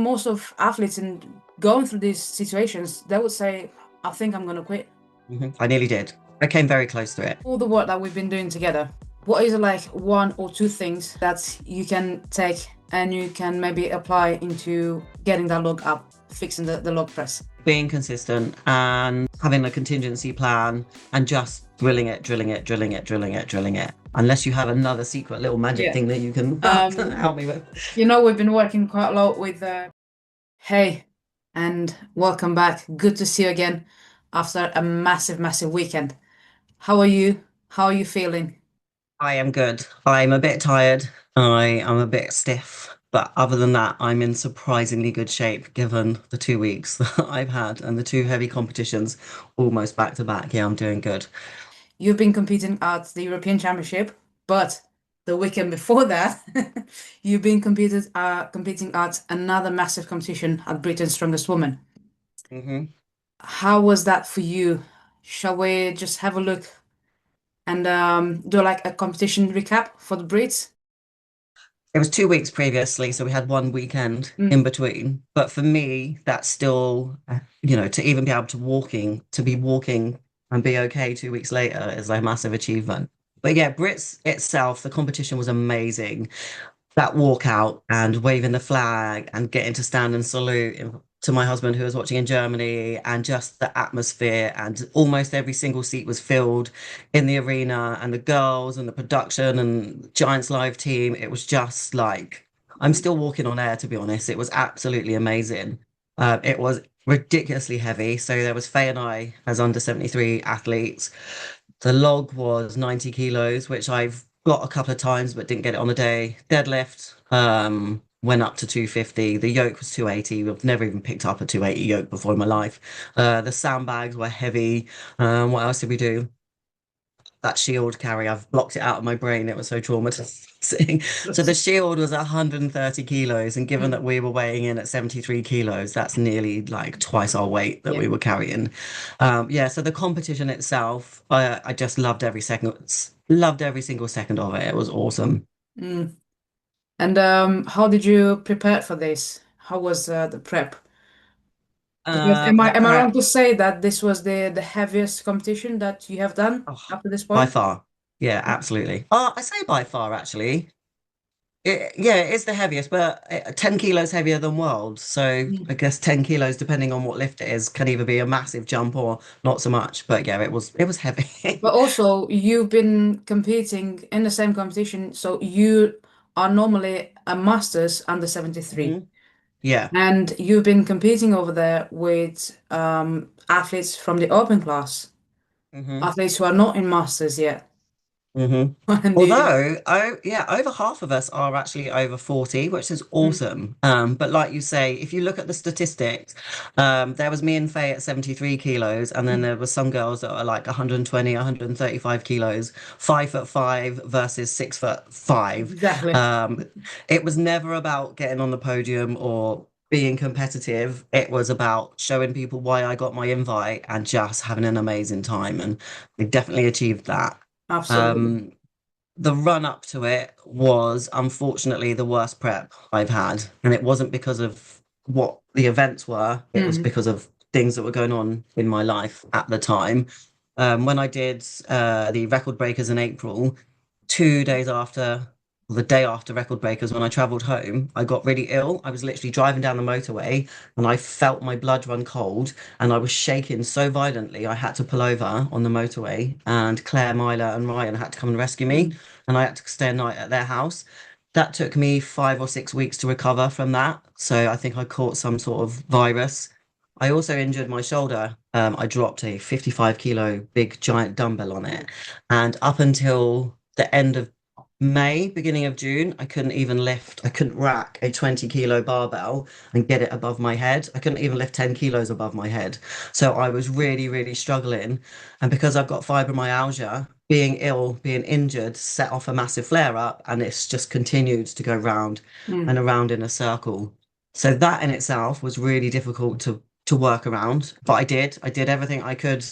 most of athletes in going through these situations, they would say, I think I'm gonna quit. I nearly did. I came very close to it. All the work that we've been doing together, what is like one or two things that you can take and you can maybe apply into getting that log up, fixing the log press? Being consistent and having a contingency plan and just drilling it, drilling it, drilling it, drilling it, drilling it. Unless you have another secret little magic Yeah. thing that you can help me with. We've been working quite a lot with hey, and welcome back. Good to see you again after a massive, massive weekend. How are you? How are you feeling? I am good. I'm a bit tired. I am a bit stiff. But other than that, I'm in surprisingly good shape given the 2 weeks that I've had and the two heavy competitions almost back to back. Yeah, I'm doing good. You've been competing at the European Championship, but the weekend before that, you've been competing at another massive competition at Britain's Strongest Woman. hmm How was that for you? Shall we just have a look and do like a competition recap for the Brits? It was 2 weeks previously, so we had one weekend Mm, in between. But for me, that's still, to even be able to be walking and be okay 2 weeks later is a massive achievement. But yeah, Brits itself, the competition was amazing. That walkout and waving the flag and getting to stand and salute to my husband who was watching in Germany and just the atmosphere and almost every single seat was filled in the arena and the girls and the production and Giants live team. It was just like I'm still walking on air, to be honest. It was absolutely amazing. It was ridiculously heavy. So there was Faye and I as under 73 athletes. The log was 90 kilos, which I've got a couple of times but didn't get it on the day. Deadlift went up to 250. The yoke was 280. I've never even picked up a 280 yoke before in my life. The sandbags were heavy. What else did we do? That shield carry, I've blocked it out of my brain. It was so traumatizing. So the shield was 130 kilos, and given mm, that we were weighing in at 73 kilos, that's nearly like twice our weight that yeah. we were carrying. Yeah, so the competition itself, I just loved every single second of it. It was awesome. Mm. And how did you prepare for this? How was the prep? Because The am I wrong prep, to say that this was the heaviest competition that you have done oh, up to this by point? far. Yeah, absolutely. I say by far, actually. Yeah, it is the heaviest, but 10 kilos heavier than world. So I Mm. guess 10 kilos, depending on what lift it is, can either be a massive jump or not so much. But yeah, it was But heavy. also, you've been competing in the same competition, so you are normally a Masters under 73. hmm Yeah. And you've been competing over there with athletes from the open class, hmm athletes who are not in Masters yet. hmm And you, Although, oh yeah, over half of us are actually over 40, which is mm, awesome. But like you say, if you look at the statistics, there was me and Faye at 73 kilos, and then mm, there was some girls that are like 120, 135 kilos, 5'5" versus 6'5". exactly. Um, it was never about getting on the podium or being competitive. It was about showing people why I got my invite and just having an amazing time, and we definitely achieved that. Absolutely. Um, the run up to it was unfortunately the worst prep I've had. And it wasn't because of what the events were, it was Mm. because of things that were going on in my life at the time. When I did the Record Breakers in April, 2 days after, the day after Record Breakers, when I traveled home, I got really ill. I was literally driving down the motorway and I felt my blood run cold and I was shaking so violently I had to pull over on the motorway and Claire, Myla, and Ryan had to come and rescue me Mm. and I had to stay a night at their house. That took me 5 or 6 weeks to recover from that. So I think I caught some sort of virus. I also injured my shoulder. I dropped a 55 kilo big giant dumbbell on it. And up until the end of May, beginning of June, I couldn't rack a 20 kilo barbell and get it above my head. I couldn't even lift 10 kilos above my head. So I was really, really struggling. And because I've got fibromyalgia, being ill, being injured, set off a massive flare up, and it's just continued to go round Mm. and around in a circle. So that in itself was really difficult to work around, but I did everything I could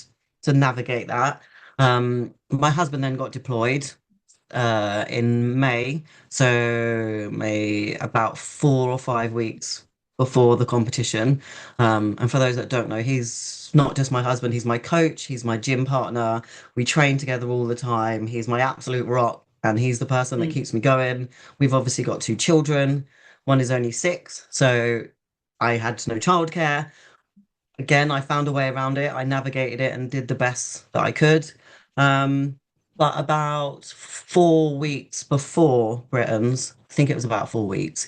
to navigate that. My husband then got deployed in May, so May about 4 or 5 weeks before the competition. And for those that don't know, he's not just my husband, he's my coach, he's my gym partner. We train together all the time. He's my absolute rock, and he's the person that Mm. keeps me going. We've obviously got two children. One is only 6, so I had no childcare. Again, I found a way around it. I navigated it and did the best that I could. But about 4 weeks before Britain's, I think it was about 4 weeks,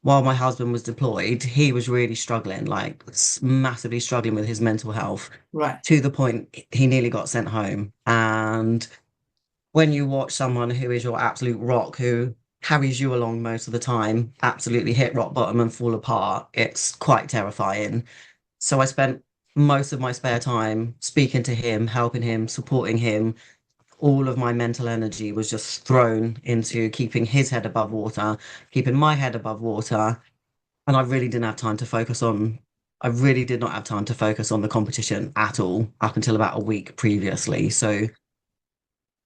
while my husband was deployed, he was really struggling, like massively struggling with his mental health Right. to the point he nearly got sent home. And when you watch someone who is your absolute rock, who carries you along most of the time, absolutely hit rock bottom and fall apart, it's quite terrifying. So I spent most of my spare time speaking to him, helping him, supporting him. All of my mental energy was just thrown into keeping his head above water, keeping my head above water. And I really did not have time to focus on the competition at all up until about a week previously. So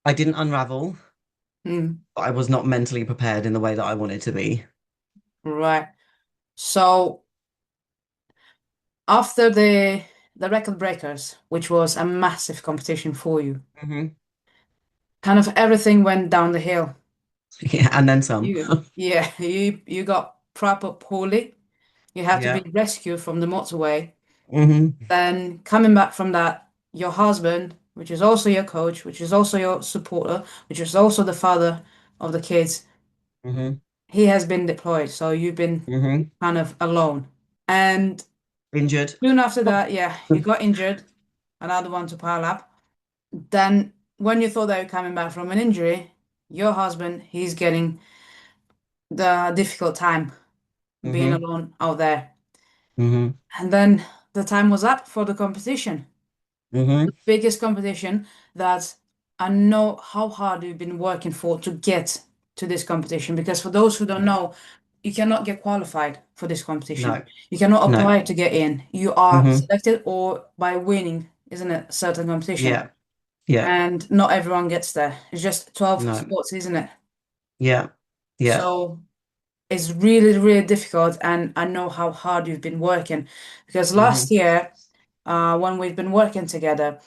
I didn't unravel, Mm. but I was not mentally prepared in the way that I wanted to be. Right. So after the record breakers, which was a massive competition for you, Hmm. kind of everything went down the hill. Yeah, and then some. Yeah, you got proper poorly. You had to be Yeah. rescued from the motorway. Hmm. Then coming back from that, your husband, which is also your coach, which is also your supporter, which is also the father of the kids, Hmm. he has been deployed. So you've been Hmm. kind of alone. And Injured. soon after that, yeah, you got injured, another one to pile up. Then when you thought that you're coming back from an injury, your husband, he's getting the difficult time being Hmm. alone out there. Hmm. And then the time was up for the competition. Hmm. The biggest competition that I know how hard you've been working for to get to this competition. Because for those who don't Yeah. know, you cannot get qualified for this competition. No, You cannot no. apply to get in. You are Hmm. selected or by winning, isn't it? Certain competition. Yeah, yeah. And not everyone gets there. It's just 12 No. spots, isn't it? Yeah, yeah. So it's really, really difficult. And I know how hard you've been working. Because last Hmm. year, when we've been working together,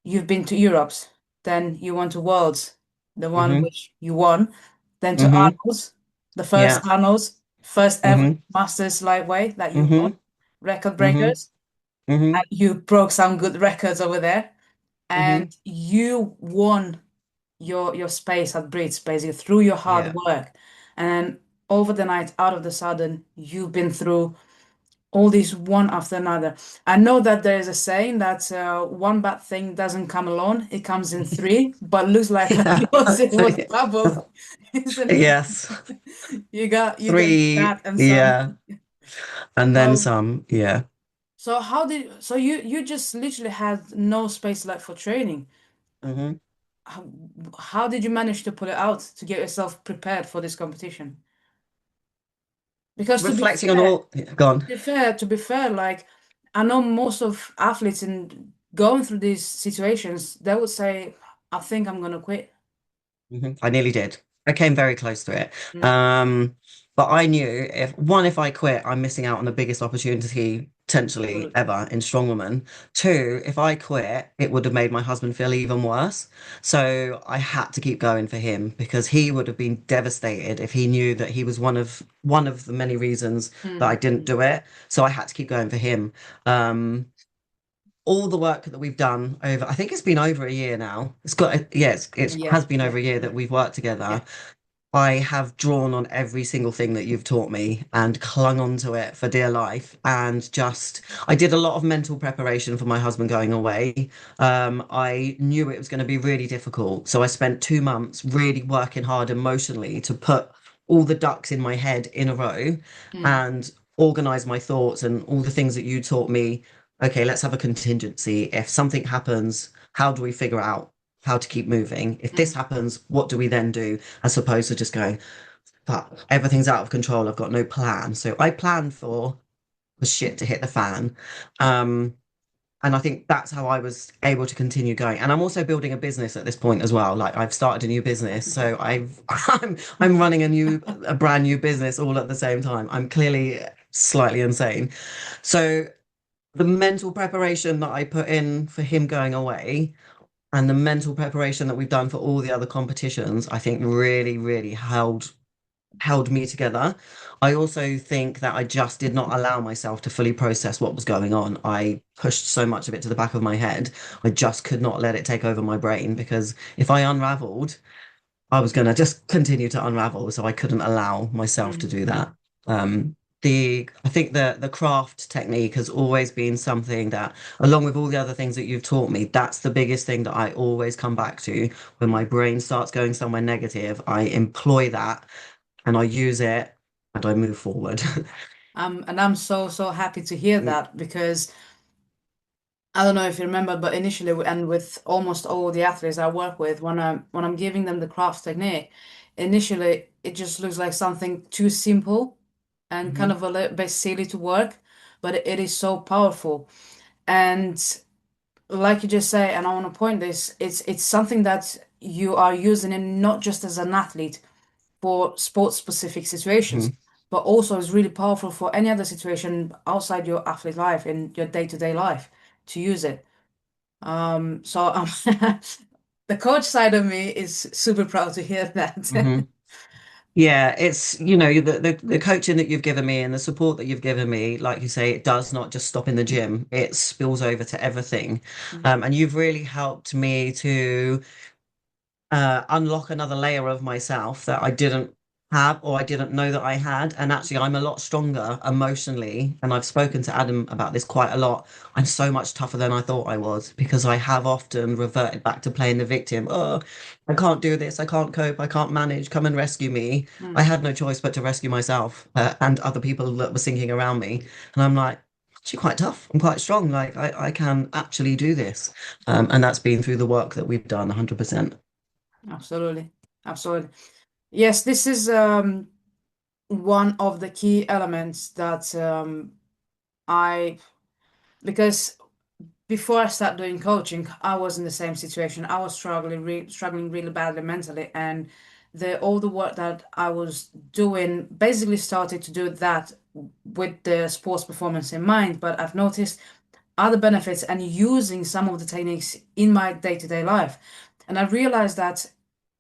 you've been to Europe's, then you went to Worlds, the one Hmm. which you won, then to Hmm. Arnold's, the first Yeah. Arnold's, first ever Hmm. Masters lightweight that you won, Hmm. record Hmm. breakers, Hmm. and you broke some good records over there, Hmm. and you won your space at Brits basically through your hard Yeah. work, and over the night, out of the sudden, you've been through all these one after another. I know that there is a saying that one bad thing doesn't come alone, it comes in three, but looks like Yeah. it was double, isn't Yes. it? You got Three. that and some. Yeah. And then So some. Yeah. so you just literally had no space left for training. Hmm. How, how did you manage to pull it out to get yourself prepared for this competition? Because Reflecting on all, gone. to be fair, like I know most of athletes in going through these situations, they would say, I think I'm gonna quit. I nearly did. I came very close to it. Mm. But I knew if I quit, I'm missing out on the biggest opportunity potentially Absolutely. ever in strongwoman. Two, if I quit, it would have made my husband feel even worse. So I had to keep going for him because he would have been devastated if he knew that he was one of the many reasons that I Mm. didn't do it. So I had to keep going for him. Um, all the work that we've done over, I think it's been over a year now. It Yeah, has been yeah, over a year yeah, that we've worked yeah. together. I have drawn on every single thing that you've taught me and clung on to it for dear life. And just, I did a lot of mental preparation for my husband going away. I knew it was going to be really difficult. So I spent 2 months really working hard emotionally to put all the ducks in my head in a row Mm. and organize my thoughts and all the things that you taught me. Okay, let's have a contingency. If something happens, how do we figure out how to keep moving? If this Mm. happens, what do we then do? As opposed to just going, fuck, everything's out of control. I've got no plan. So I planned for the shit to hit the fan. Um, and I think that's how I was able to continue going. And I'm also building a business at this point as well. Like I've started a new business. Yeah. So I'm running a brand new business all at the same time. I'm clearly slightly insane. So the mental preparation that I put in for him going away and the mental preparation that we've done for all the other competitions, I think really, really held me together. I also think that I just did not allow myself to fully process what was going on. I pushed so much of it to the back of my head. I just could not let it take over my brain because if I unraveled, I was going to just continue to unravel. So I couldn't allow myself to Mm. do that. Um, I think the craft technique has always been something that, along with all the other things that you've taught me, that's the biggest thing that I always come back to when my Mm. brain starts going somewhere negative. I employ that and I use it and I move forward. And I'm so, so happy to hear Mm, that because I don't know if you remember, but initially, and with almost all the athletes I work with, when I'm giving them the craft technique, initially it just looks like something too simple and kind mhm, of a little bit silly to work, but it is so powerful. And like you just say, and I want to point this, it's something that you are using it not just as an athlete for sports specific situations, mhm. but also is really powerful for any other situation outside your athlete life in your day-to-day life to use it. So the coach side of me is super proud to hear that. Mhm. Yeah, it's, the coaching that you've given me and the support that you've given me, like you say, it does not just stop in the gym. It spills over to everything. And you've really helped me to unlock another layer of myself that I didn't have or I didn't know that I had. And actually, I'm a lot stronger emotionally. And I've spoken to Adam about this quite a lot. I'm so much tougher than I thought I was because I have often reverted back to playing the victim. Oh, I can't do this. I can't cope. I can't manage. Come and rescue me. I Mm. had no choice but to rescue myself and other people that were sinking around me. And I'm like, actually quite tough. I'm quite strong. Like I can actually do this. And that's been through the work that we've done 100%. Absolutely. Absolutely. Yes, this is one of the key elements that I because before I started doing coaching, I was in the same situation. I was struggling really badly mentally, and the all the work that I was doing basically started to do that with the sports performance in mind. But I've noticed other benefits and using some of the techniques in my day-to-day life, and I realized that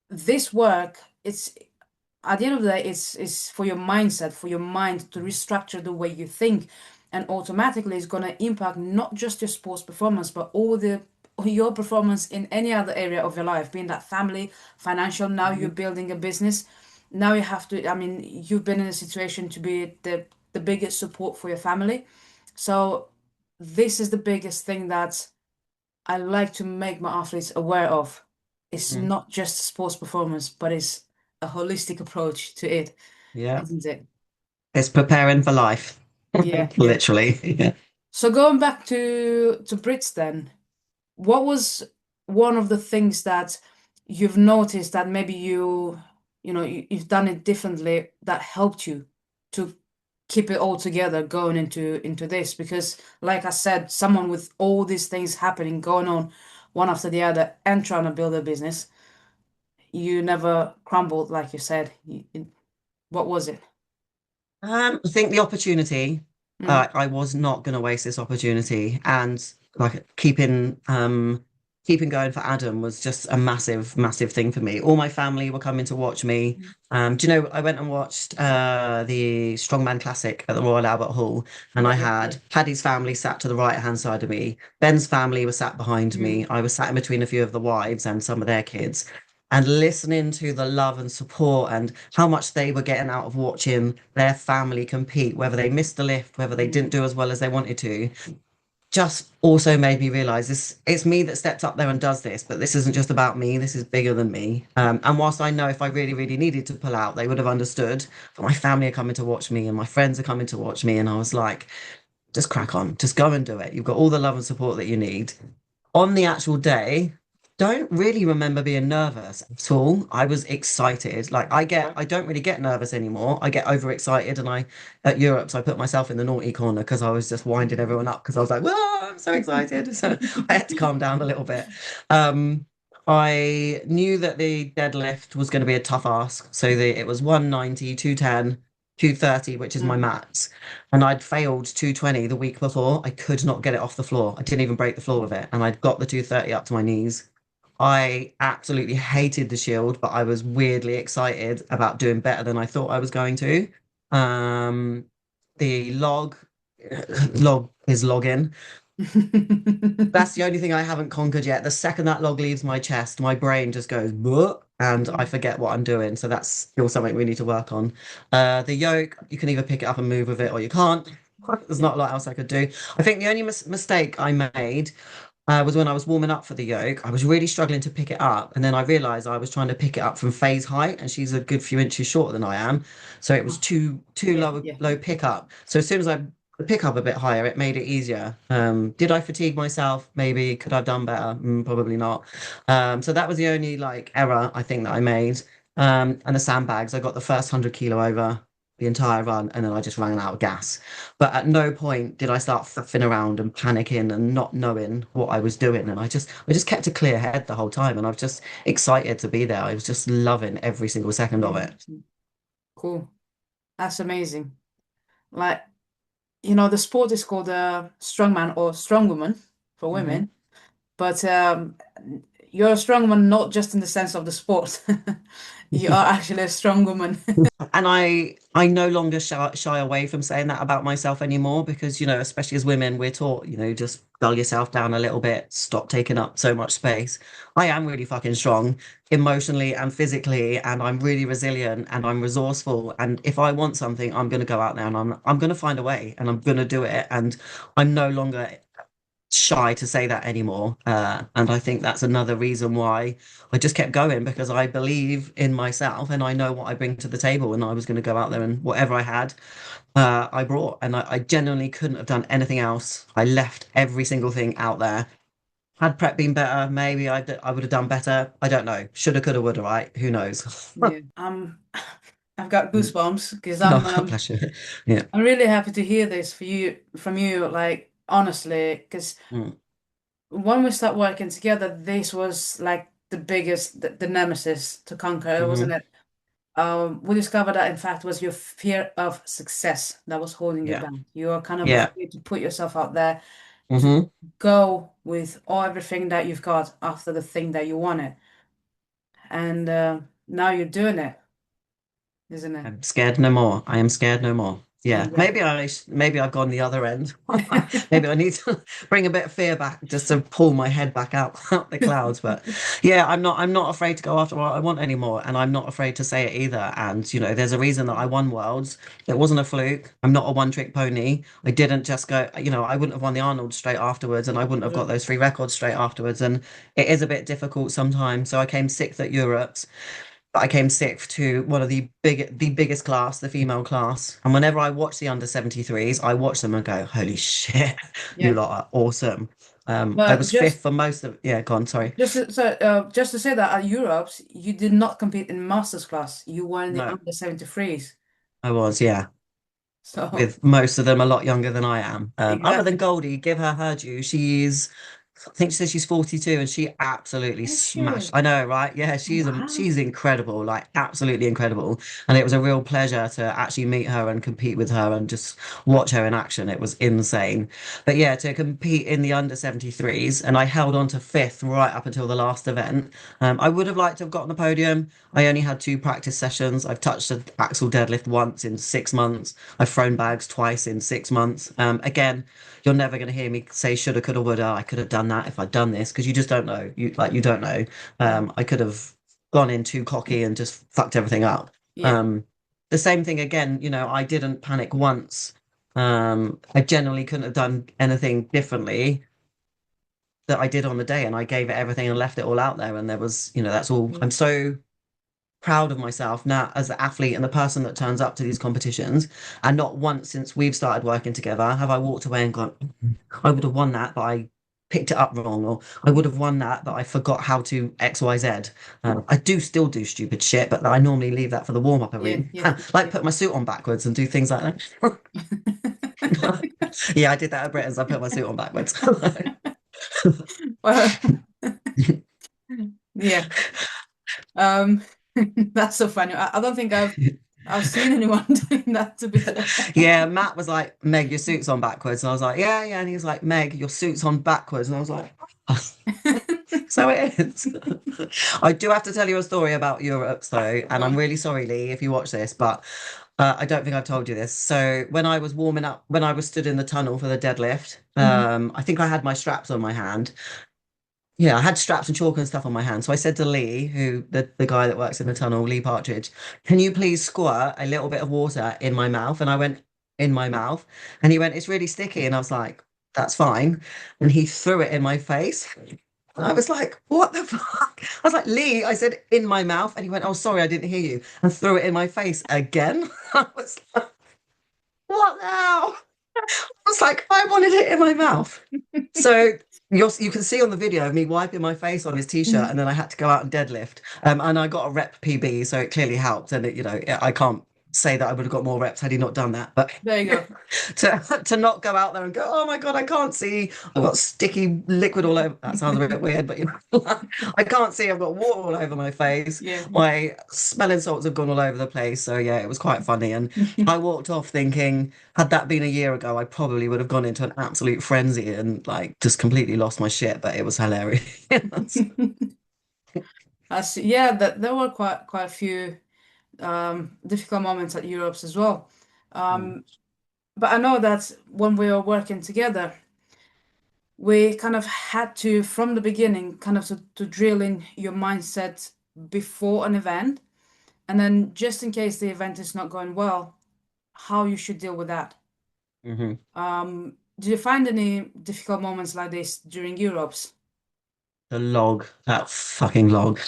this work, it's at the end of the day, it's for your mindset, for your mind to restructure the way you think, and automatically it's gonna impact not just your sports performance, but all the your performance in any other area of your life, being that family, financial. Now you're Mhm. building a business. Now you have to. I mean, you've been in a situation to be the biggest support for your family. So this is the biggest thing that I like to make my athletes aware of. It's Mhm. not just sports performance, but it's a holistic approach to it, Yeah, isn't it? it's preparing for life, Yeah, yeah. literally. Yeah. So going back to Brits then, what was one of the things that you've noticed that maybe you've done it differently that helped you to keep it all together going into this? Because like I said, someone with all these things happening, going on one after the other and trying to build a business, you never crumbled, like you said. What was it? I think the opportunity, Mm. I was not going to waste this opportunity, and like keeping going for Adam was just a massive, massive thing for me. All my family were coming to watch me. Do you know, I went and watched the Strongman Classic at the Royal Albert Hall, and Yeah, I yeah, yeah. had Paddy's family sat to the right-hand side of me. Ben's family was sat behind Mm. me. I was sat in between a few of the wives and some of their kids. And listening to the love and support and how much they were getting out of watching their family compete, whether they missed the lift, whether they Mm. didn't do as well as they wanted to, just also made me realize this it's me that stepped up there and does this, but this isn't just about me, this is bigger than me. And whilst I know if I really, really needed to pull out, they would have understood. But my family are coming to watch me and my friends are coming to watch me, and I was like, just crack on, just go and do it. You've got all the love and support that you need. On the actual day, don't really remember being nervous at all. I was excited. Like I don't really get nervous anymore. I get overexcited and at Europe, so I put myself in the naughty corner because I was just winding everyone up because I was like, whoa, I'm so excited. So I had to calm down a little bit. Um, I knew that the deadlift was going to be a tough ask. So it was 190, 210. 230, which is my Mm. max. And I'd failed 220 the week before. I could not get it off the floor. I didn't even break the floor with it. And I'd got the 230 up to my knees. I absolutely hated the shield, but I was weirdly excited about doing better than I thought I was going to. Um, the log is login. That's the only thing I haven't conquered yet. The second that log leaves my chest, my brain just goes, "Bleh," and I Mm. forget what I'm doing. So that's still something we need to work on. The yoke, you can either pick it up and move with it or you can't. There's Yeah. not a lot else I could do. I think the only mistake I made was when I was warming up for the yoke. I was really struggling to pick it up, and then I realized I was trying to pick it up from Faye's height, and she's a good few inches shorter than I am, so it was Oh, too yeah, low yeah. low pickup. So as soon as I pick up a bit higher, it made it easier. Did I fatigue myself? Maybe. Could I've done better? Probably not. So that was the only like error I think that I made. And the sandbags, I got the first 100 kilo over the entire run, and then I just ran out of gas. But at no point did I start flipping around and panicking and not knowing what I was doing. And I just kept a clear head the whole time. And I was just excited to be there. I was just loving every single second of it. 100%. Cool. That's amazing. Like, the sport is called strongman or strongwoman for Mhm. women, but you're a strongwoman not just in the sense of the sport. You are actually a strong woman. And I no longer shy away from saying that about myself anymore because, especially as women, we're taught, just dull yourself down a little bit, stop taking up so much space. I am really fucking strong emotionally and physically, and I'm really resilient and I'm resourceful. And if I want something, I'm gonna go out there and I'm gonna find a way and I'm gonna do it. And I'm no longer shy to say that anymore. And I think that's another reason why I just kept going because I believe in myself and I know what I bring to the table. And I was going to go out there and whatever I had, I brought. And I genuinely couldn't have done anything else. I left every single thing out there. Had prep been better, maybe I would have done better. I don't know. Shoulda, coulda, woulda, right? Who knows? Yeah. I've got goosebumps because Oh, bless you. Yeah. I'm really happy to hear this from you, like honestly, because Mm. when we start working together, this was like the nemesis to conquer, wasn't Hmm. it? We discovered that in fact was your fear of success that was holding you Yeah. back. You are kind of Yeah. afraid to put yourself out there, to Hmm. go with everything that you've got after the thing that you wanted. And now you're doing it, isn't it? I'm scared no more. I am scared no more. Yeah, Exactly. maybe I've gone the other end. Maybe I need to bring a bit of fear back just to pull my head back out the clouds. But yeah, I'm not afraid to go after what I want anymore, and I'm not afraid to say it either. And there's a reason that I won Worlds. It wasn't a fluke. I'm not a one-trick pony. I didn't just go. I wouldn't have won the Arnold straight afterwards, and I wouldn't have got True. those three records straight afterwards. And it is a bit difficult sometimes. So I came sixth at Europe's. But I came sixth to one of the biggest class, the female class. And whenever I watch the under 73s, I watch them and go, holy shit, you Yeah. lot are awesome. I But was fifth for most of, yeah, go on, sorry. just to say that at Europe's, you did not compete in masters class. You were in the No, under 73s. I was, yeah. So With most of them a lot younger than I am. Other than exactly. Goldie, give her due. I think she says she's 42 and she absolutely Oh smashed. shit. I know, right? Yeah, Wow. she's incredible, like absolutely incredible. And it was a real pleasure to actually meet her and compete with her and just watch her in action. It was insane. But yeah, to compete in the under 73s, and I held on to fifth right up until the last event. I would have liked to have gotten the podium. I only had two practice sessions. I've touched an axle deadlift once in 6 months. I've thrown bags twice in 6 months. Again, you're never going to hear me say shoulda, coulda, woulda. I could have done that if I'd done this because you just don't know. You don't know. Yeah. I could have gone in too cocky and just fucked everything up. Yeah. Um, the same thing again. I didn't panic once. I generally couldn't have done anything differently that I did on the day, and I gave it everything and left it all out there. And there was, that's all. Yeah. I'm so proud of myself now as the athlete and the person that turns up to these competitions. And not once since we've started working together have I walked away and gone, I would have won that, but I picked it up wrong, or I would have won that, but I forgot how to XYZ. I do still do stupid shit, but I normally leave that for the warm-up Yeah. arena. Yeah. Like Yeah. put my suit on backwards and do things like that. Yeah, I did that at Britain's. I put my suit on backwards. Well, yeah. Um, that's so funny. I don't think I've I've seen anyone doing that, to be fair. Yeah, Matt was like, Meg, your suit's on backwards. And I was like, yeah, yeah. And he was like, Meg, your suit's on backwards. And I was like, so it is. I do have to tell you a story about Europe, though, and Go I'm on. really sorry, Lee, if you watch this, but I don't think I've told you this. So when I was warming up, when I was stood in the tunnel for the deadlift, Mhm. I think I had my straps on my hand. Yeah, I had straps and chalk and stuff on my hand. So I said to Lee, who the guy that works in the tunnel, Lee Partridge, can you please squirt a little bit of water in my mouth? And I went, in my mouth. And he went, it's really sticky. And I was like, that's fine. And he threw it in my face. And I was like, what the fuck? I was like, Lee, I said in my mouth. And he went, oh, sorry, I didn't hear you. And threw it in my face again. I was like, what now? I was like, I wanted it in my mouth. So you can see on the video of me wiping my face on his t-shirt, Mhm. and then I had to go out and deadlift. And I got a rep PB, so it clearly helped. And I can't say that I would have got more reps had he not done that. But There you go. to not go out there and go, oh my God, I can't see. I've got sticky liquid all over. That sounds a bit weird, but I can't see. I've got water all over my face. Yeah. My smelling salts have gone all over the place. So yeah, it was quite funny. And I walked off thinking, had that been a year ago, I probably would have gone into an absolute frenzy and like just completely lost my shit. But it was hilarious. I see. Yeah, that there were quite a few difficult moments at Europe's as well. Mm. Um, but I know that when we were working together, we kind of had to, from the beginning, kind of to drill in your mindset before an event, and then just in case the event is not going well, how you should deal with that. Mhm. Do you find any difficult moments like this during Europe's? The log, that fucking log.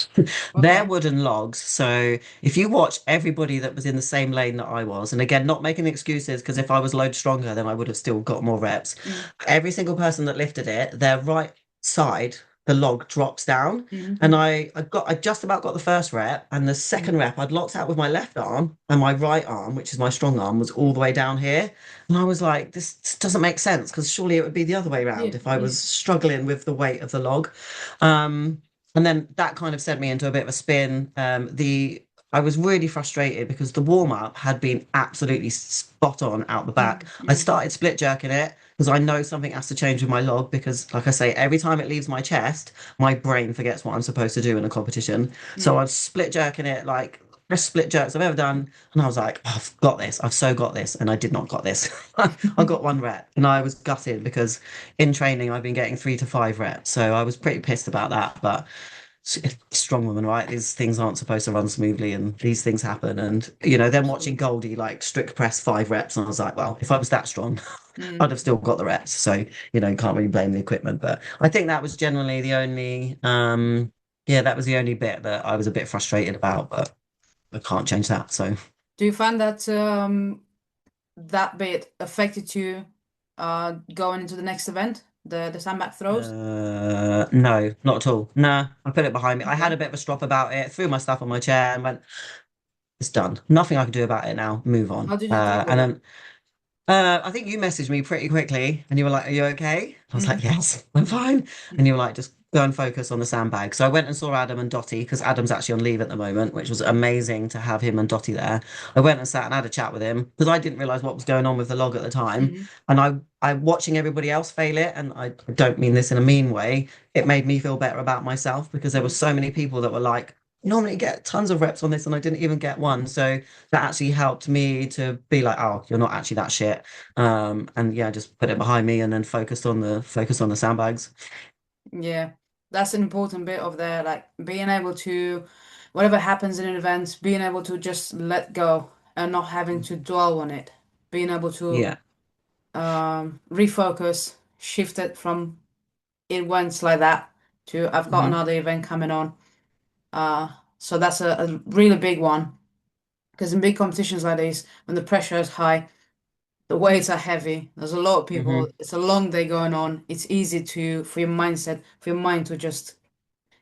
They're Okay. wooden logs. So if you watch everybody that was in the same lane that I was, and again, not making excuses, because if I was load stronger, then I would have still got more reps. Mm, Every single person that lifted it, their right side, the log drops down. And mhm, I just about got the first rep, and the mm, second rep, I'd locked out with my left arm, and my right arm, which is my strong arm, was all the way down here. And I was like, this doesn't make sense because surely it would be the other way yeah, around if I yeah. was struggling with the weight of the log. Um, and then that kind of sent me into a bit of a spin. I was really frustrated because the warm up had been absolutely spot on out the back. Mm, I mm, started split jerking it because I know something has to change with my log because, like I say, every time it leaves my chest, my brain forgets what I'm supposed to do in a competition. So I mm. was split jerking it like best split jerks I've ever done. And I was like, oh, I've got this. I've so got this. And I did not got this. I got one rep and I was gutted because in training I've been getting 3 to 5 reps. So I was pretty pissed about that. But strong woman, right? These things aren't supposed to run smoothly and these things happen. And, then watching Absolutely. Goldie like strict press 5 reps, and I was like, well, if I was that strong, Mm. I'd have still got the reps. So, can't really blame the equipment. But I think that was generally the only, yeah, that was the only bit that I was a bit frustrated about, but I can't change that. So, Do you find that that bit affected you going into the next event, the sandbag throws? no, not at all. Nah, I put it behind me. I had Okay. a bit of a strop about it, threw my stuff on my chair and went, it's done. Nothing I can do about it now. Move on. How did you deal And with it? then I think you messaged me pretty quickly and you were like, are you okay? I was like, Mm. yes, I'm fine. And you were like, just go and focus on the sandbag. So I went and saw Adam and Dottie because Adam's actually on leave at the moment, which was amazing to have him and Dottie there. I went and sat and had a chat with him because I didn't realize what was going on with the log at the time. Mm. And I'm watching everybody else fail it. And I don't mean this in a mean way. It made me feel better about myself because there were Mm. so many people that were like, normally get tons of reps on this and I didn't even get one. So that actually helped me to be like, oh, you're not actually that shit. And yeah, just put it behind me and then focus on the sandbags. Yeah, that's an important bit of there, like being able to, whatever happens in an event, being able to just let go and not having to dwell on it, being able to Yeah. refocus, shift it from it went like that to I've got Hmm. another event coming on. So that's a really big one because in big competitions like this, when the pressure is high, the weights are heavy. There's a lot of people. Hmm. It's a long day going on. It's easy to for your mindset, for your mind to just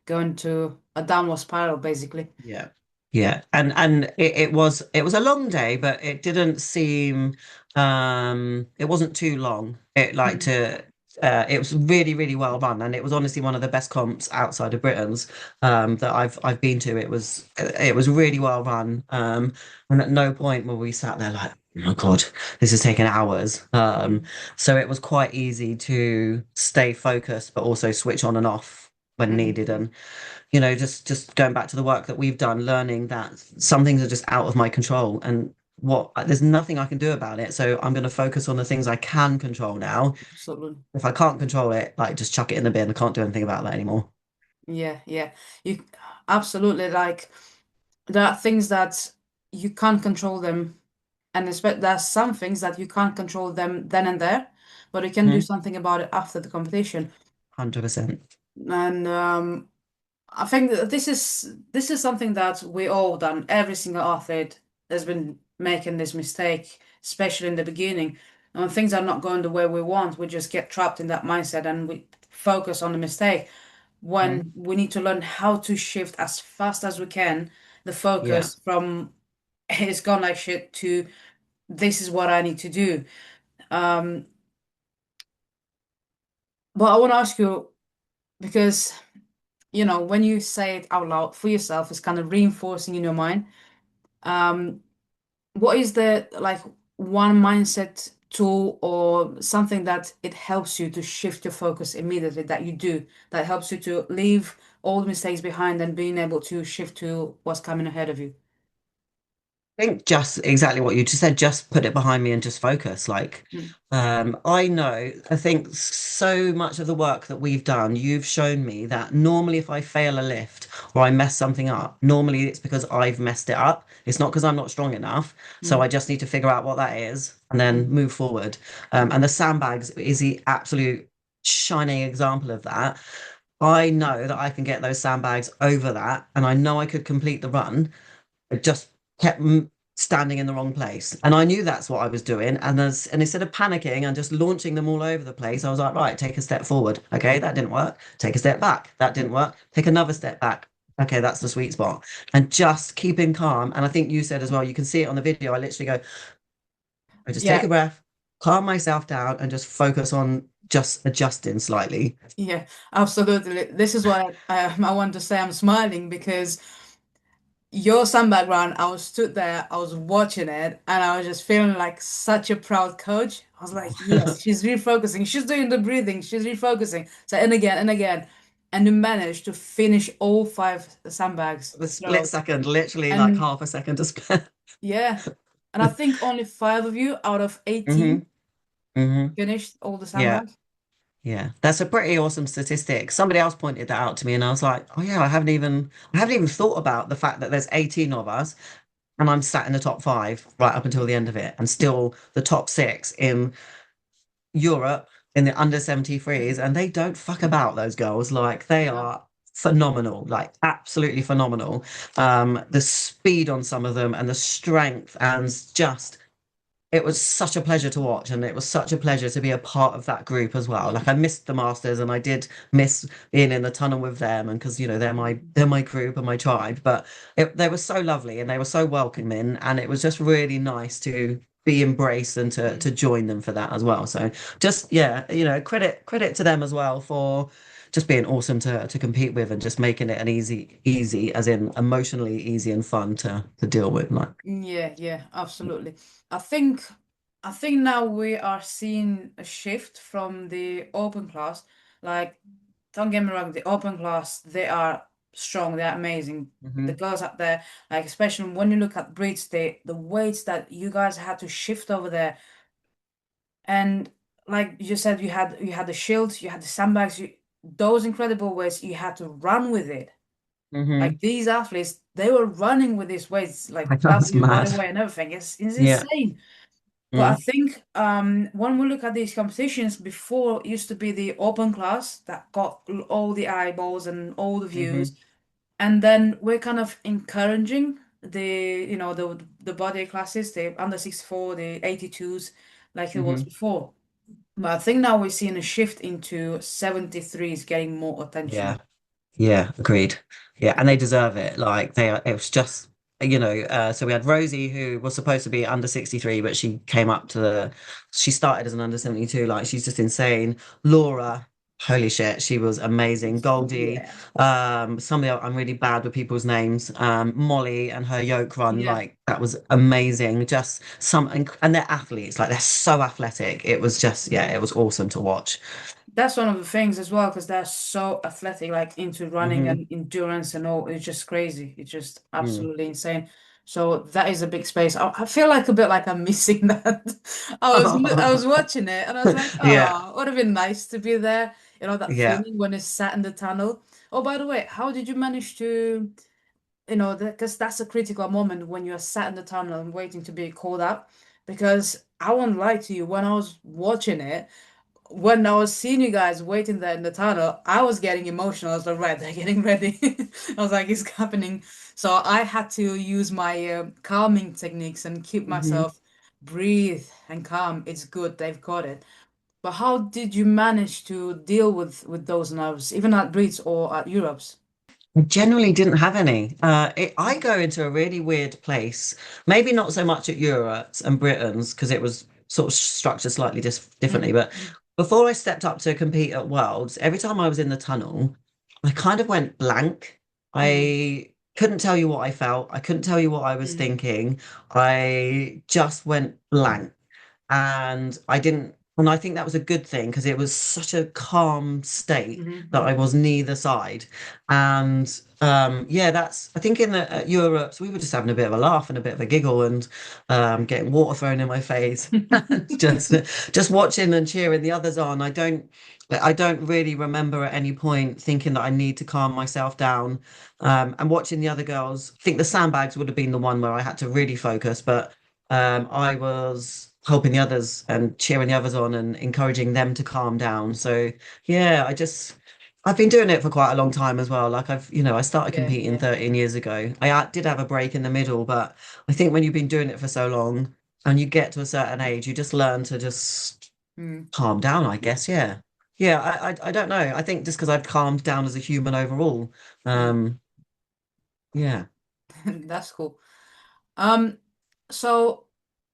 go into a downward spiral, basically. Yeah. Yeah. And it was a long day, but it didn't seem it wasn't too long. It like Mm. it was really, really well run, and it was honestly one of the best comps outside of Britain's that I've been to. It was really well run, and at no point were we sat there like, oh my God, this is taking hours. Mm, So it was quite easy to stay focused, but also switch on and off when mm, needed. And just going back to the work that we've done, learning that some things are just out of my control, and what there's nothing I can do about it. So I'm going to focus on the things I can control now. absolutely. If I can't control it, like just chuck it in the bin. I can't do anything about that anymore. Yeah, yeah. You absolutely like there are things that you can't control them, and there's some things that you can't control them then and there, but you can do Mhm. something about it after the competition. 100%. And I think that this is something that we all done. Every single athlete has been making this mistake, especially in the beginning. And when things are not going the way we want, we just get trapped in that mindset and we focus on the mistake. Mhm. When we need to learn how to shift as fast as we can the Yeah. focus from it's gone like shit to this is what I need to do. Um, but I want to ask you because when you say it out loud for yourself, it's kind of reinforcing in your mind. Um, what is the like one mindset tool or something that it helps you to shift your focus immediately that you do that helps you to leave all the mistakes behind and being able to shift to what's coming ahead of you? Think just exactly what you just said, just put it behind me and just focus. Like, Mm, I think so much of the work that we've done, you've shown me that normally if I fail a lift or I mess something up, normally it's because I've messed it up. It's not because I'm not strong enough. So mm, I just need to figure out what that is and then mm, move forward. And the sandbags is the absolute shining example of that. I know that I can get those sandbags over that, and I know I could complete the run. I just kept standing in the wrong place. And I knew that's what I was doing. And instead of panicking and just launching them all over the place, I was like, right, take a step forward. Okay, that didn't work. Take a step back. That didn't work. Take another step back. Okay, that's the sweet spot. And just keeping calm. And I think you said as well, you can see it on the video. I literally go, I just take yeah, a breath, calm myself down, and just focus on just adjusting slightly. yeah, absolutely. This is what I want to say. I'm smiling because your sun background, I was stood there, I was watching it, and I was just feeling like such a proud coach. I was like, yes, she's refocusing, she's doing the breathing, she's refocusing. So, and again, and again. And you managed to finish all five sandbags. The split So, second, literally like and half a second to spare. yeah, and I think only five of you out of hmm 18 hmm finished all the Yeah. sandbags. Yeah, that's a pretty awesome statistic. Somebody else pointed that out to me, and I was like, "Oh yeah, I haven't even thought about the fact that there's 18 of us, and I'm sat in the top five right up until the end of it, and still the top six in Europe in the under 73s, and they don't fuck about those girls. Like they No. are phenomenal, like absolutely phenomenal. The speed on some of them and the strength and just it was such a pleasure to watch, and it was such a pleasure to be a part of that group as well. Like I missed the Masters, and I did miss being in the tunnel with them, and because they're my group and my tribe. But they were so lovely, and they were so welcoming, and it was just really nice to be embraced and to Mm. join them for that as well. So just yeah, credit to them as well for just being awesome to compete with and just making it an easy as in emotionally easy and fun to deal with. Like. Yeah, yeah, absolutely. I think I think now we are seeing a shift from the open class. Like, don't get me wrong, the open class, they are strong, they're amazing. The hmm girls up there, like especially when you look at Brits, the weights that you guys had to shift over there. And like you said, you had the shields, you had the sandbags, those incredible weights, you had to run with it. hmm Like these athletes, they were running with these weights, I like know it's W body mad. weight and everything. It's Yeah. insane. But I Mm. think when we look at these competitions, before it used to be the open class that got all the eyeballs and all the views, hmm and then we're kind of encouraging the body classes, the under 64, the 82s, like it was hmm before. But I think now we're seeing a shift into 73s getting more attention. Yeah. Yeah. Agreed. Yeah. And they deserve it. Like it was just so we had Rosie, who was supposed to be under 63, but she came up to she started as an under 72. Like, she's just insane. Laura, holy shit, she was amazing. Goldie, Yeah. some of the, I'm really bad with people's names. Molly and her yoke run, Yeah. like, that was amazing. Just and they're athletes, like, they're so athletic. It was just, yeah, it was awesome to watch. That's one of the things as well, because they're so athletic, like into running Hmm. and endurance and all. It's just crazy. It's just Mm. absolutely insane. So that is a big space. I feel like a bit like I'm missing that. I was watching it and I was like, Yeah, oh, would have been nice to be there. You know, that yeah. feeling when it's sat in the tunnel. Oh, by the way, how did you manage to, because that's a critical moment when you're sat in the tunnel and waiting to be called up. Because I won't lie to you, when I was watching it, when I was seeing you guys waiting there in the tunnel, I was getting emotional. I was like, right, they're getting ready. I was like, it's happening. So I had to use my calming techniques and keep Hmm. myself breathe and calm. It's good, they've got it. But how did you manage to deal with those nerves, even at Brits or at Europe's? I generally didn't have any. I go into a really weird place. Maybe not so much at Europe's and Britain's because it was sort of structured slightly differently. Mm, But before I stepped up to compete at Worlds, every time I was in the tunnel, I kind of went blank. mm, I couldn't tell you what I felt. I couldn't tell you what I was mm, thinking. I just went blank. And I think that was a good thing because it was such a calm state mhm, that I mhm. was neither side. And yeah, that's, I think in the Europe, so we were just having a bit of a laugh and a bit of a giggle and getting water thrown in my face. just just watching and cheering the others on. I don't really remember at any point thinking that I need to calm myself down. And watching the other girls, I think the sandbags would have been the one where I had to really focus, but I was helping the others and cheering the others on and encouraging them to calm down. So yeah, I've been doing it for quite a long time as well. Like, I started Yeah, competing yeah. 13 years ago. Did have a break in the middle, but I think when you've been doing it for so long and you get to a certain age, you just learn to just Mm. calm down, I guess. Yeah. Yeah, I don't know. I think just because I've calmed down as a human overall. Mm. Um, yeah. That's cool. Um, so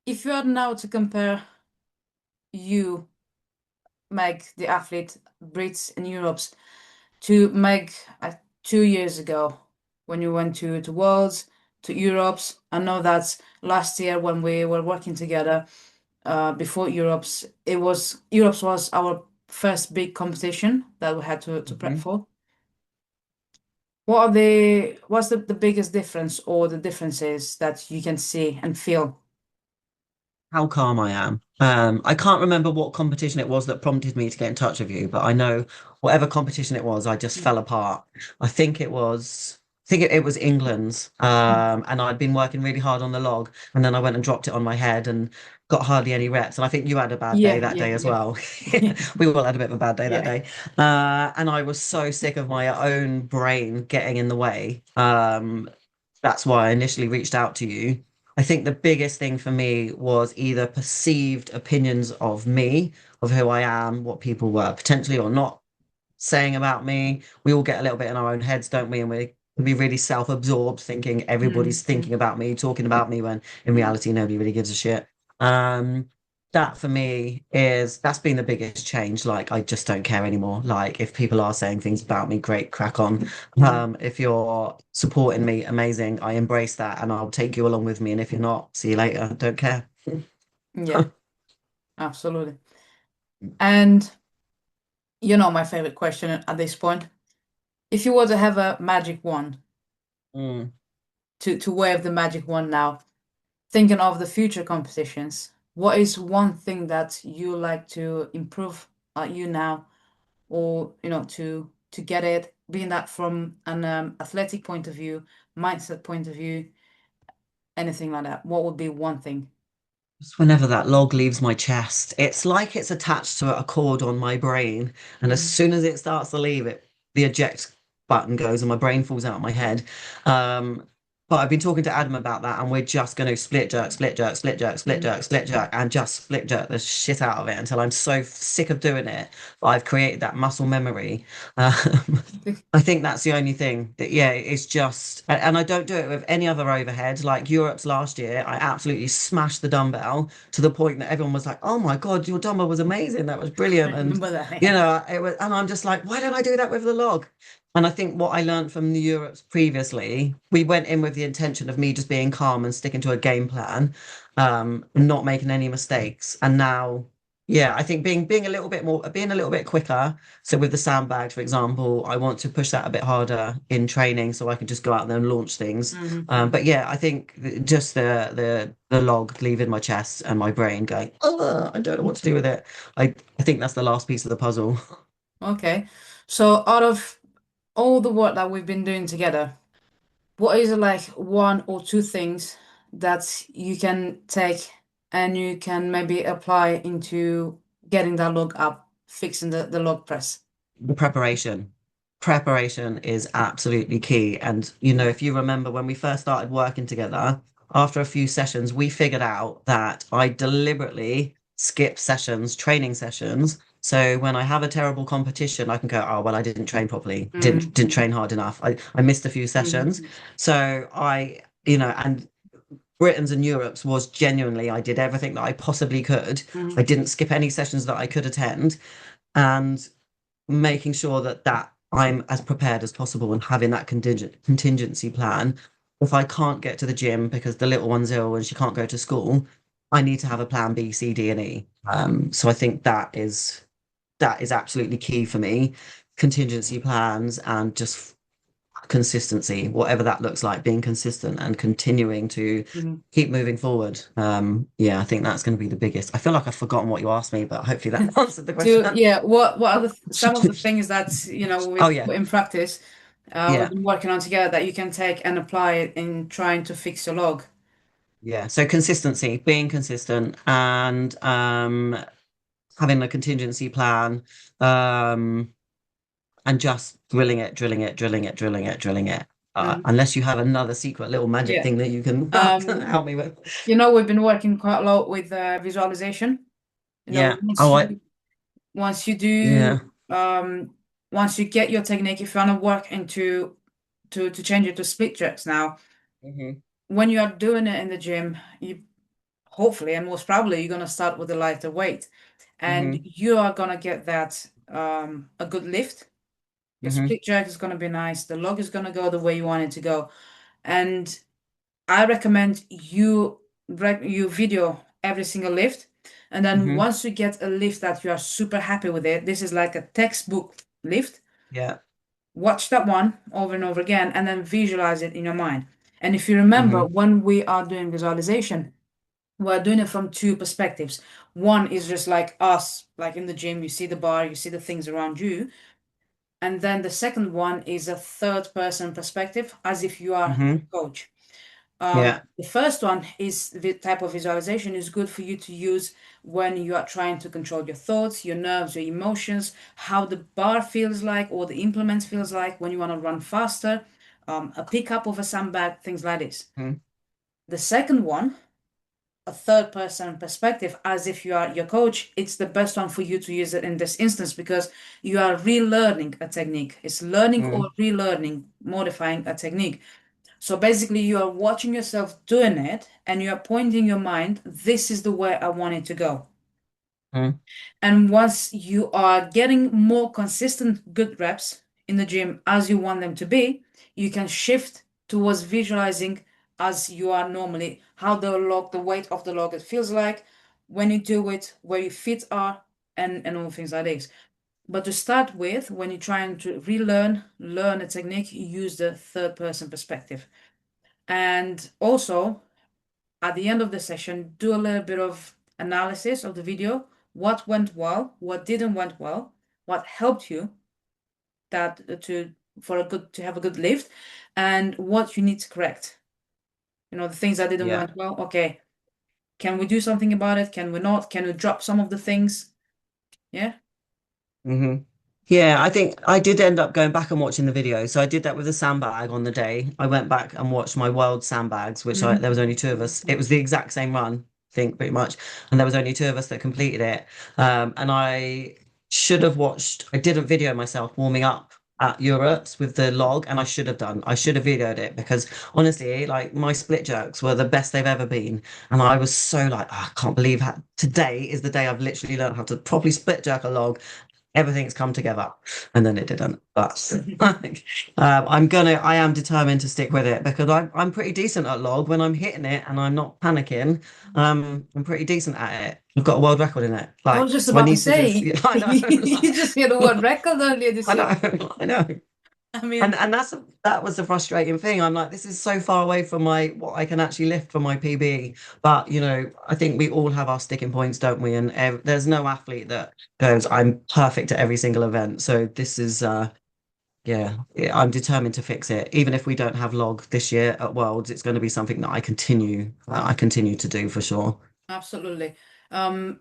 if you are now to compare you, Meg, the athlete, Brits and Europe's, to Meg 2 years ago when you went to Worlds, to Europe's. I know that last year when we were working together, before Europe's was our first big competition that we had to prep Mhm. for. What's the biggest difference or the differences that you can see and feel? How calm I am. I can't remember what competition it was that prompted me to get in touch with you, but I know whatever competition it was, I just Mm. fell apart. I think it was England's, and I'd been working really hard on the log, and then I went and dropped it on my head and got hardly any reps. And I think you had a bad day Yeah, that yeah, day as yeah. well. We all had a bit of a bad day that Yeah. day, and I was so sick of my own brain getting in the way. That's why I initially reached out to you. I think the biggest thing for me was either perceived opinions of me, of who I am, what people were potentially or not saying about me. We all get a little bit in our own heads, don't we? And we can be really self-absorbed, thinking Mm, everybody's mm, thinking about me, talking about me, when in mm. reality, nobody really gives a shit. Um, that for me that's been the biggest change. Like, I just don't care anymore. Like, if people are saying things about me, great, crack on. Mm. If you're supporting me, amazing. I embrace that and I'll take you along with me. And if you're not, see you later. Don't care. Yeah, absolutely. And my favorite question at this point. If you were to have a magic wand, Mm. to wave the magic wand now, thinking of the future competitions, what is one thing that you like to improve at you now, or to get it, being that from an athletic point of view, mindset point of view, anything like that? What would be one thing? Just whenever that log leaves my chest, it's like it's attached to a cord on my brain. And as Mm, soon as it starts to leave it, the eject button goes and my brain falls out of my head. Um, But I've been talking to Adam about that, and we're just going to split jerk, split jerk, split jerk, split Mm. jerk, split jerk, and just split jerk the shit out of it until I'm so sick of doing it. I've created that muscle memory. Um, I think that's the only thing that, yeah, it's just, and I don't do it with any other overhead. Like Europe's last year, I absolutely smashed the dumbbell to the point that everyone was like, "Oh my God, your dumbbell was amazing. That was I brilliant." And remember that. you Yeah. know, it was, and I'm just like, why don't I do that with the log? And I think what I learned from the Europes previously, we went in with the intention of me just being calm and sticking to a game plan, and not making any mistakes. And now, yeah, I think being a little bit more, being a little bit quicker. So with the sandbags, for example, I want to push that a bit harder in training so I can just go out there and launch things. Hmm. But yeah, I think just the log leaving my chest and my brain going, oh, I don't know what to do with it. I think that's the last piece of the puzzle. Okay. So out of all the work that we've been doing together, what is like one or two things that you can take and you can maybe apply into getting that log up, fixing the log press? The preparation. Preparation is absolutely key. And, you know, if you remember when we first started working together, after a few sessions, we figured out that I deliberately skip sessions, training sessions. So when I have a terrible competition, I can go, oh, well, I didn't train properly, didn't Mm-hmm. train hard enough. I missed a few sessions. So you know, and Britain's and Europe's was genuinely, I did everything that I possibly could. I Hmm. didn't skip any sessions that I could attend. And making sure that I'm as prepared as possible and having that contingency plan. If I can't get to the gym because the little one's ill and she can't go to school, I need to have a plan B, C, D, and E. So I think that is absolutely key for me. Contingency plans and just consistency, whatever that looks like, being consistent and continuing to Hmm. keep moving forward. Yeah, I think that's going to be the biggest. I feel like I've forgotten what you asked me, but hopefully that answered the To question. yeah, what are some of the things that Oh we've yeah, put in practice, we've yeah, been working on together that you can take and apply it in trying to fix your log? yeah. So consistency, being consistent, and having a contingency plan, um, and just drilling it, drilling it, drilling it, drilling it, drilling it. Mm. Unless you have another secret little magic Yeah. thing that you can Um, help me with. we've been working quite a lot with visualization. Yeah. Once Oh, once you do, yeah. once you get your technique, if you want to work into to change it to split jerks now, Hmm. when you are doing it in the gym, you hopefully and most probably you're gonna start with a lighter weight, and Hmm. you are gonna get that a good lift. Your Hmm. split jerk is gonna be nice. The log is gonna go the way you want it to go, and I recommend you video every single lift, and then Hmm. once you get a lift that you are super happy with it, this is like a textbook lift. Yeah. Watch that one over and over again, and then visualize it in your mind. And if you remember, Hmm. when we are doing visualization, we're doing it from two perspectives. One is just like us, like in the gym, you see the bar, you see the things around you. And then the second one is a third person perspective, as if you are Hmm. the coach. Yeah. The first one is the type of visualization is good for you to use when you are trying to control your thoughts, your nerves, your emotions, how the bar feels like or the implement feels like when you want to run faster, a pickup of a sandbag, things like this. Hmm. The second one, a third person perspective, as if you are your coach, it's the best one for you to use it in this instance because you are relearning a technique. It's learning or Hmm. relearning, modifying a technique. So basically, you are watching yourself doing it and you are pointing your mind, this is the way I want it to go. Hmm. And once you are getting more consistent good reps in the gym as you want them to be, you can shift towards visualizing as you are normally, how the log, the weight of the log, it feels like when you do it, where your feet are, and all things like this. But to start with, when you're trying to learn a technique, you use the third person perspective. And also, at the end of the session, do a little bit of analysis of the video. What went well, what didn't went well, what helped you that to have a good lift, and what you need to correct. The things that didn't Yeah. went well. Okay, can we do something about it? Can we not? Can we drop some of the things? Yeah. Hmm. Yeah, I think I did end up going back and watching the video. So I did that with a sandbag on the day. I went back and watched my world sandbags, which there was only two of us. It was the exact same run, I think, pretty much. And there was only two of us that completed it. And I should have watched, I did a video myself warming up at Europe's with the log, and I should have done. I should have videoed it because honestly, like my split jerks were the best they've ever been. And I was so like, "Oh, I can't believe how today is the day I've literally learned how to properly split jerk a log. Everything's come together," and then it didn't. But I am determined to stick with it because I'm pretty decent at log when I'm hitting it and I'm not panicking. I'm pretty decent at it. I've got a world record in it. I was Like, just so I about to need to just, say, I you just hit a know, world record earlier this I year. know, I know. I mean, And that was the frustrating thing. I'm like, this is so far away from my what I can actually lift for my PB. But I think we all have our sticking points, don't we? And there's no athlete that goes, I'm perfect at every single event. So this is yeah, I'm determined to fix it. Even if we don't have log this year at Worlds, it's going to be something that I continue to do for sure. absolutely. Um,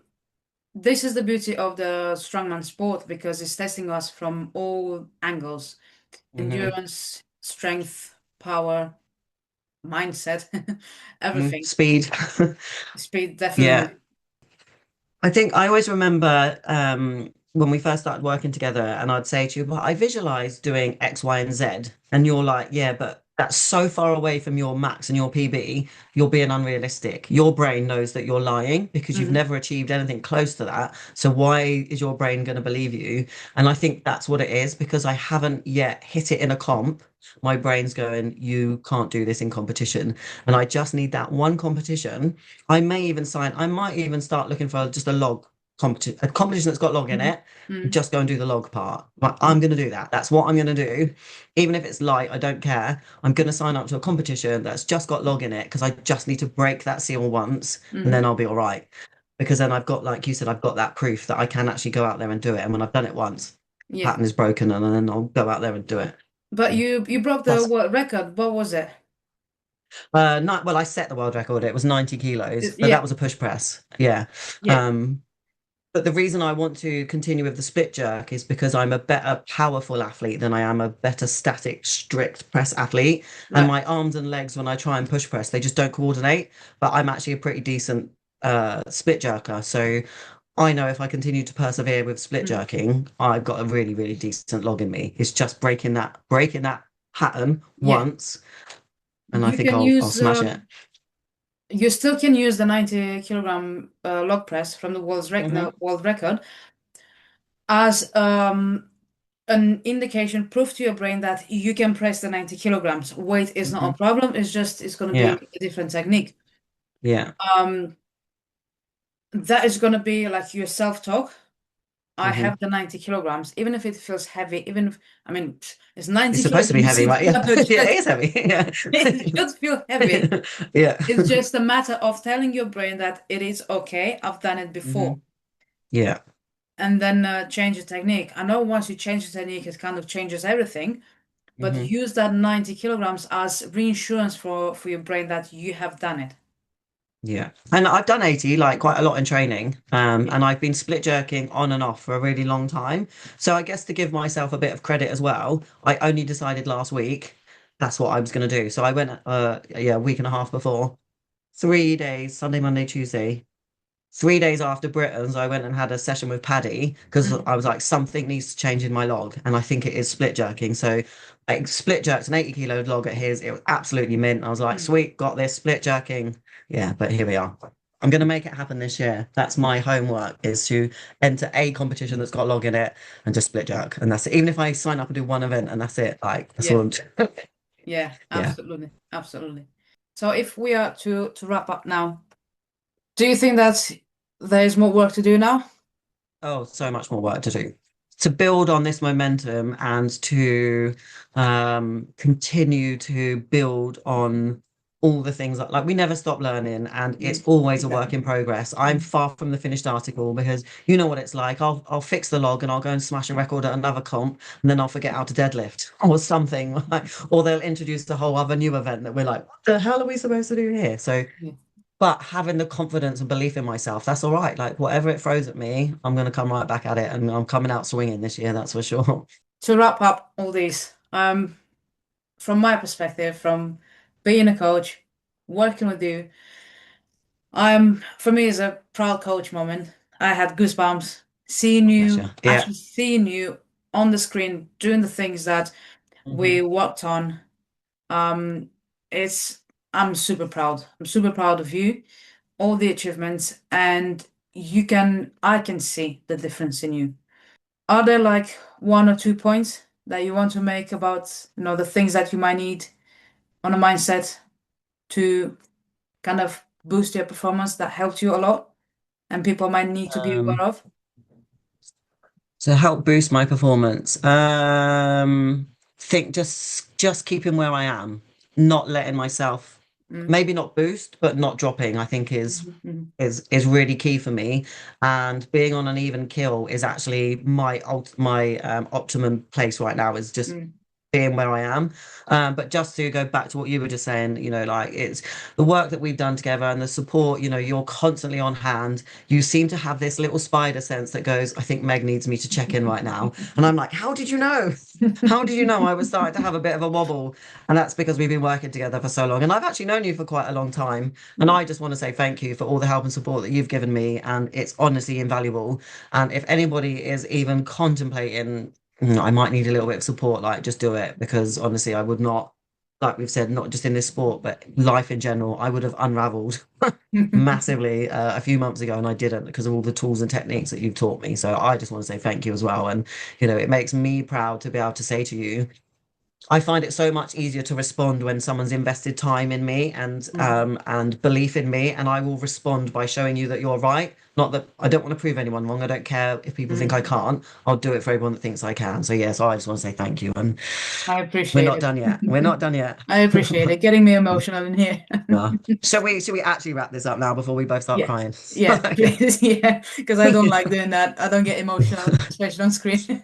this is the beauty of the strongman sport because it's testing us from all angles: Hmm. endurance, strength, power, mindset, everything. Speed. Speed, Yeah. definitely. I think I always remember when we first started working together, and I'd say to you, "But I visualize doing X, Y, and Z," and you're like, "Yeah, but that's so far away from your max and your PB. You're being unrealistic. Your brain knows that you're lying because you've Hmm. never achieved anything close to that. So why is your brain going to believe you?" And I think that's what it is because I haven't yet hit it in a comp. My brain's going, "You can't do this in competition," and I just need that one competition. I might even start looking for just a competition that's got log in Hmm. it, Hmm. just go and do the log part. But I'm going to do that. That's what I'm going to do. Even if it's light, I don't care. I'm going to sign up to a competition that's just got log in it because I just need to break that seal once and Hmm. then I'll be all right. Because then I've got, like you said, I've got that proof that I can actually go out there and do it. And when I've done it once, the Yeah. pattern is broken and then I'll go out there and do it. But you broke the That's world record. What was it? not well, I set the world record. It was 90 kilos, but that Yeah. was a push press. Yeah. Yeah. Um, But the reason I want to continue with the split jerk is because I'm a better powerful athlete than I am a better static, strict press athlete. And Right. my arms and legs, when I try and push press, they just don't coordinate. But I'm actually a pretty decent split jerker. So I know if I continue to persevere with split Mm. jerking, I've got a really, really decent log in me. It's just breaking that pattern Yeah. once, and I You think can I'll use smash it. you still can use the 90 kilogram log press from the Hmm. world record as an indication, proof to your brain that you can press the 90 kilograms. Weight is not Hmm. a problem. It's going to Yeah. be a different technique. Yeah. Um, that is going to be like your self-talk. I Hmm. have the 90 kilograms, even if it feels heavy, even if, I mean, it's It's 90 supposed to be kilograms. heavy, It's right? Yeah. gonna Yeah, it just, is heavy. Yeah. it should feel heavy. Yeah. It's just a matter of telling your brain that it is okay. I've done it before. Hmm. Yeah. And then change the technique. I know once you change the technique, it kind of changes everything, but Hmm. use that 90 kilograms as reinsurance for your brain that you have done it. Yeah. And I've done 80 like quite a lot in training. Yeah. And I've been split jerking on and off for a really long time. So I guess to give myself a bit of credit as well, I only decided last week that's what I was going to do. So I went yeah, a week and a half before, 3 days, Sunday, Monday, Tuesday. 3 days after Britain's, I went and had a session with Paddy because Mm. I was like, something needs to change in my log. And I think it is split jerking. So I split jerked an 80 kilo log at his. It was absolutely mint. I was like, Mm. sweet, got this split jerking. Yeah, but here we are. I'm going to make it happen this year. That's my homework is to enter a competition that's got log in it and just split jerk. And that's it. Even if I sign up and do one event and that's it, like, that's all Yeah, I'm yeah, Yeah. absolutely, absolutely. So if we are to wrap up now, do you think that there is more work to do now? Oh, so much more work to do. To build on this momentum and to continue to build on all the things that, like, we never stop learning and it's Mm. always a work Exactly. in progress. I'm far from the finished article because you know what it's like. I'll fix the log and I'll go and smash a record at another comp and then I'll forget how to deadlift or something like, or they'll introduce a whole other new event that we're like, what the hell are we supposed to do here? So Yeah. but having the confidence and belief in myself, that's all right. Like whatever it throws at me, I'm going to come right back at it, and I'm coming out swinging this year, that's for sure. To wrap up all these, from my perspective, from being a coach, working with you, for me, it's a proud coach moment. I had goosebumps seeing Bless you, you. Yeah. actually seeing you on the screen doing the things that we Hmm. worked on. Um, it's I'm super proud. I'm super proud of you, all the achievements, and I can see the difference in you. Are there like one or two points that you want to make about, the things that you might need on a mindset to kind of boost your performance that helped you a lot and people might need to be aware Um, of? to help boost my performance, think just keeping where I am, not letting myself, Mm, maybe not boost, but not dropping, I think mhm, mhm, is really key for me. And being on an even kill is actually my optimum place right now, is just mm, being where I am. But just to go back to what you were just saying, like it's the work that we've done together and the support, you're constantly on hand. You seem to have this little spider sense that goes, I think Meg needs me to check in right now. And I'm like, how did you know? How did you know I was starting to have a bit of a wobble? And that's because we've been working together for so long. And I've actually known you for quite a long time. And I just want to say thank you for all the help and support that you've given me. And it's honestly invaluable. And if anybody is even contemplating, I might need a little bit of support, like just do it, because honestly, I would not, like we've said, not just in this sport, but life in general, I would have unraveled massively a few months ago, and I didn't because of all the tools and techniques that you've taught me. So I just want to say thank you as well. And, it makes me proud to be able to say to you, I find it so much easier to respond when someone's invested time in me and belief in me, and I will respond by showing you that you're right. Not that I don't want to prove anyone wrong. I don't care if people think I Mm. can't. I'll do it for everyone that thinks I can. So yes, I just want to say thank you, and I we're appreciate not done yet. We're it. not done yet. I appreciate it. Getting me emotional in here. No. Should we actually wrap this up now before we both start Yeah. crying? Yeah, Okay. please. Yeah, because I don't like doing that. I don't get emotional, especially on screen.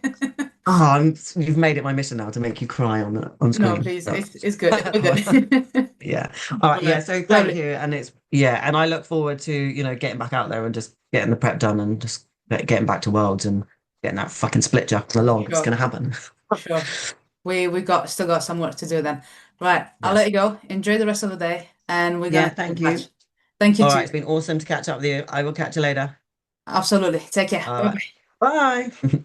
Oh, you've made it my mission now to make you cry on No, screen. please. So. It's good. We're good. Yeah. All right. Yeah. Right. So thank Lovely. you. And and I look forward to, getting back out there and just getting the prep done and just getting back to Worlds and getting that fucking split jump along. It's Sure. going to happen. Sure. We got still got some work to do then. Right. I'll let Yes. you go. Enjoy the rest of the day, and we're gonna Yeah. keep in Thank you. touch. Thank you All too. right. It's been awesome to catch up with you. I will catch you later. Absolutely. Take care. All Bye right. bye. Bye.